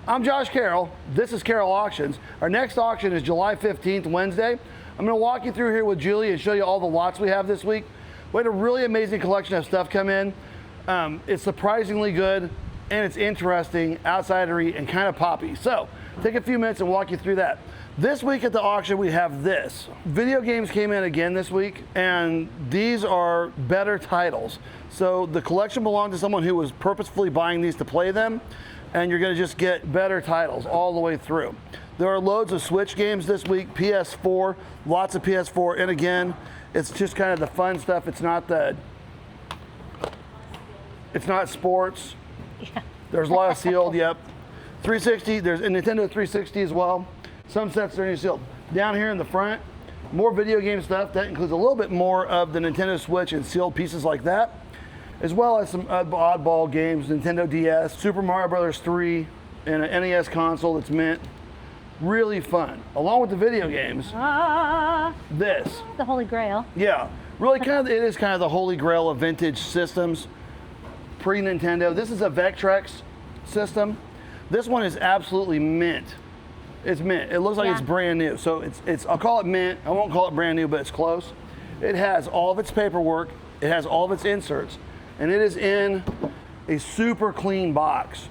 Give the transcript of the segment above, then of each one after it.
I'm Josh Carrell. This is Carrell Auctions. Our next auction is July 15th, Wednesday. I'm going to walk you through here with Julie and show you all the lots we have this week. We had a really amazing collection of stuff come in. It's surprisingly good, and it's interesting, outsidery, and kind of poppy. So take a few minutes and walk you through that. This week at the auction, we have this. Video games came in again this week, and these are better titles. So the collection belonged to someone who was purposefully buying these to play them, and you're gonna just get better titles all the way through. There are loads of Switch games this week, PS4, lots of PS4, and again, it's just kind of the fun stuff. It's not sports. Yeah. There's a lot of sealed, yep. 360, there's a Nintendo 360 as well. Some sets are sealed. Down here in the front, more video game stuff. That includes a little bit more of the Nintendo Switch and sealed pieces like that, as well as some oddball games, Nintendo DS, Super Mario Bros. 3, and an NES console that's mint. Really fun. Along with the video games, this. The Holy Grail. Yeah, really it is kind of the holy grail of vintage systems, pre-Nintendo. This is a Vectrex system. This one is absolutely mint. It's mint. It looks like it's brand new. So I'll call it mint. I won't call it brand new, but it's close. It has all of its paperwork. It has all of its inserts. And it is in a super clean box.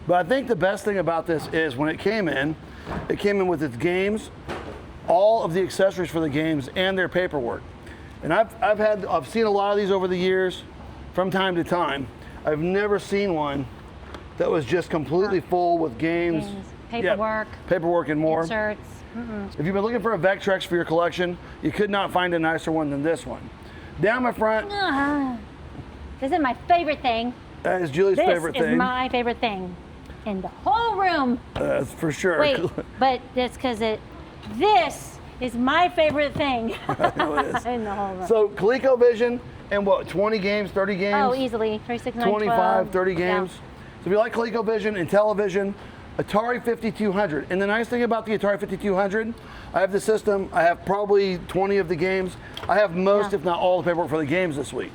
But I think the best thing about this is when it came in with its games, all of the accessories for the games, and their paperwork. And I've seen a lot of these over the years from time to time. I've never seen one that was just completely full with games. Paperwork. Yeah, paperwork and more. Inserts. If you've been looking for a Vectrex for your collection, you could not find a nicer one than this one. Down my front. This is my favorite thing. That is Julie's favorite thing. This is my favorite thing in the whole room. For sure. Wait, but that's because this is my favorite thing I know it is. in the whole room. So ColecoVision Vision and what, 20 games, 30 games? Oh, easily. 36, 25, 30 games. Yeah. So if you like ColecoVision and television, Atari 5200. And the nice thing about the Atari 5200, I have the system, I have probably 20 of the games. I have most, if not all, the paperwork for the games this week.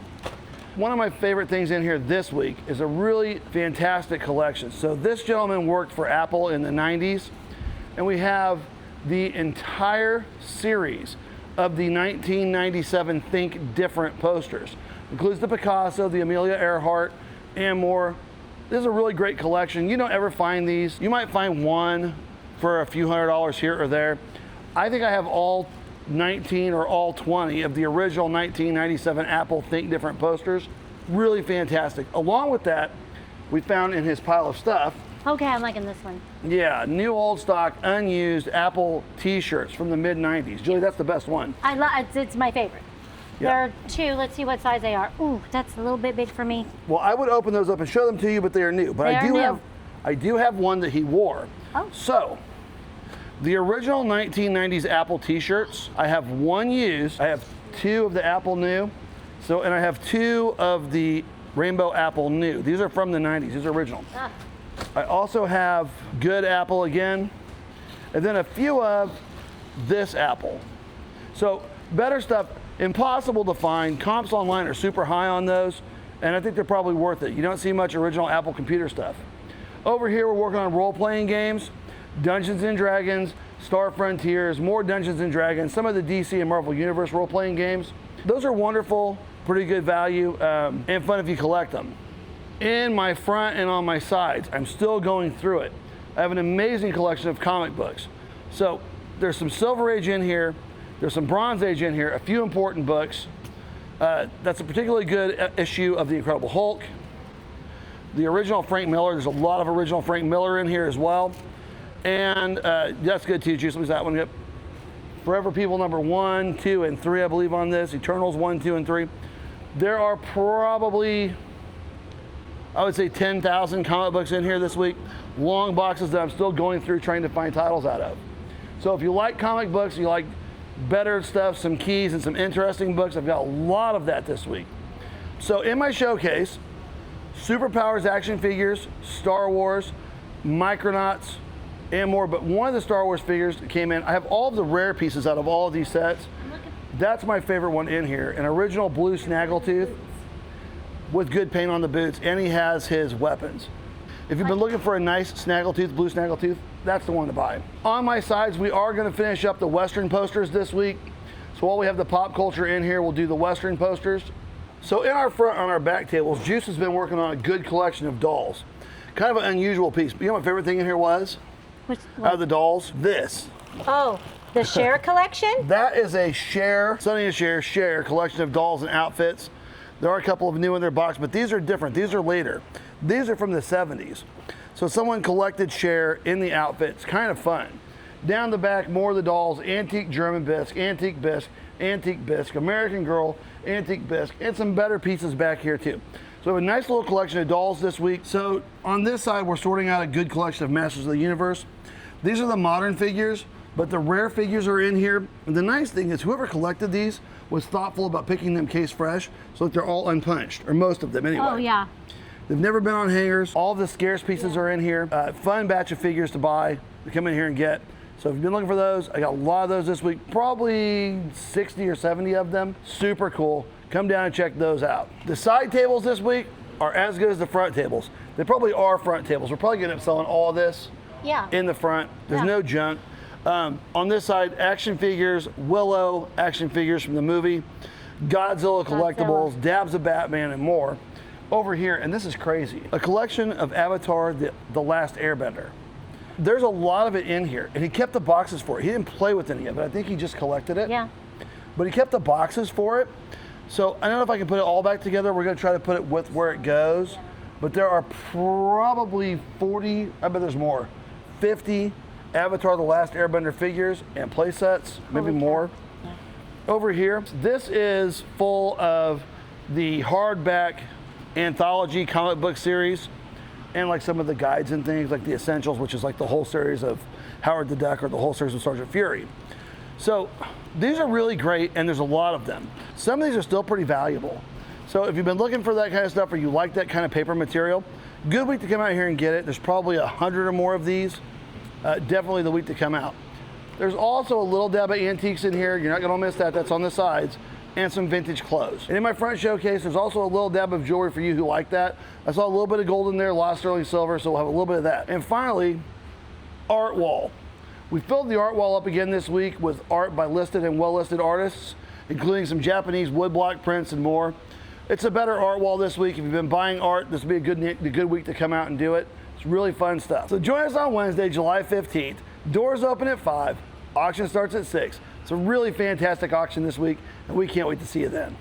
One of my favorite things in here this week is a really fantastic collection. So this gentleman worked for Apple in the 90s, and we have the entire series of the 1997 Think Different posters. Includes the Picasso, the Amelia Earhart, and more. This is a really great collection. You don't ever find these. You might find one for a few $100s here or there. I think I have all 19 or all 20 of the original 1997 Apple Think Different posters. Really fantastic. Along with that, we found in his pile of stuff. Okay, I'm liking this one. Yeah, new old stock, unused Apple t-shirts from the mid-90s. Julie, that's the best one. It's my favorite. Yeah. There are two. Let's see what size they are. Ooh, that's a little bit big for me. Well, I would open those up and show them to you, but they are new. But I do have one that he wore. Oh. So, the original 1990s Apple t-shirts, I have one used. I have two of the Apple new. So, and I have two of the Rainbow Apple new. These are from the 90s. These are original. I also have good Apple again, and then a few of this Apple. So, better stuff. Impossible to find. Comps online are super high on those, and I think they're probably worth it. You don't see much original Apple computer stuff. Over here, we're working on role-playing games, Dungeons and Dragons, Star Frontiers, more Dungeons and Dragons, some of the DC and Marvel Universe role-playing games. Those are wonderful, pretty good value, and fun if you collect them. In my front and on my sides, I'm still going through it. I have an amazing collection of comic books. So there's some Silver Age in here. There's some Bronze Age in here, a few important books. That's a particularly good issue of The Incredible Hulk. The original Frank Miller, there's a lot of original Frank Miller in here as well. And that's good too, Juice. What was that one? Yep. Forever People number 1, 2, and 3, I believe on this. Eternals 1, 2, and 3. There are probably, I would say 10,000 comic books in here this week. Long boxes that I'm still going through trying to find titles out of. So if you like comic books, you like better stuff, some keys, and some interesting books, I've got a lot of that this week. So in my showcase, Superpowers action figures, Star Wars, Micronauts, and more. But one of the Star Wars figures that came in, I have all of the rare pieces out of all of these sets. That's my favorite one in here, an original blue Snaggletooth with good paint on the boots, and he has his weapons. If you've been looking for a nice snaggletooth, blue snaggletooth, that's the one to buy. On my sides, we are gonna finish up the Western posters this week. So while we have the pop culture in here, we'll do the Western posters. So in our front, on our back tables, Juice has been working on a good collection of dolls. Kind of an unusual piece. But you know what my favorite thing in here was? Out of the dolls? This. Oh, the Cher collection? That is a Sonny and Cher collection of dolls and outfits. There are a couple of new in their box, but these are different. These are later. These are from the 70s. So someone collected Cher in the outfits. Kind of fun. Down the back, more of the dolls, antique German bisque, antique bisque, American Girl, antique bisque, and some better pieces back here too. So we have a nice little collection of dolls this week. So on this side, we're sorting out a good collection of Masters of the Universe. These are the modern figures, but the rare figures are in here. And the nice thing is whoever collected these was thoughtful about picking them case fresh, so that they're all unpunched, or most of them anyway. Oh, yeah. They've never been on hangers. All the scarce pieces are in here. Fun batch of figures to buy, to come in here and get. So if you've been looking for those, I got a lot of those this week, probably 60 or 70 of them. Super cool. Come down and check those out. The side tables this week are as good as the front tables. They probably are front tables. We're probably gonna end up selling all this in the front. There's no junk. On this side, action figures, Willow action figures from the movie, Godzilla collectibles, dabs of Batman, and more. Over here, and this is crazy, a collection of Avatar, the Last Airbender. There's a lot of it in here, and he kept the boxes for it. He didn't play with any of it. I think he just collected it. Yeah. But he kept the boxes for it. So I don't know if I can put it all back together. We're gonna try to put it with where it goes. But there are probably 40, I bet there's more, 50 Avatar The Last Airbender figures and play sets, maybe more. Yeah. Over here, this is full of the hardback anthology comic book series and like some of the guides and things like the Essentials, which is like the whole series of Howard the Duck or the whole series of Sergeant Fury. So these are really great, and there's a lot of them. Some of these are still pretty valuable. So if you've been looking for that kind of stuff or you like that kind of paper material, good week to come out here and get it. There's probably 100 or more of these. Definitely the week to come out. There's also a little dab of antiques in here. You're not gonna miss that. That's on the sides. And some vintage clothes. And in my front showcase, there's also a little dab of jewelry for you who like that. I saw a little bit of gold in there, a lot of sterling silver, so we'll have a little bit of that. And finally, art wall. We filled the art wall up again this week with art by listed and well-listed artists, including some Japanese woodblock prints and more. It's a better art wall this week. If you've been buying art, this will be a good week to come out and do it. It's really fun stuff. So join us on Wednesday, July 15th. Doors open at 5. Auction starts at 6. It's a really fantastic auction this week, and we can't wait to see you then.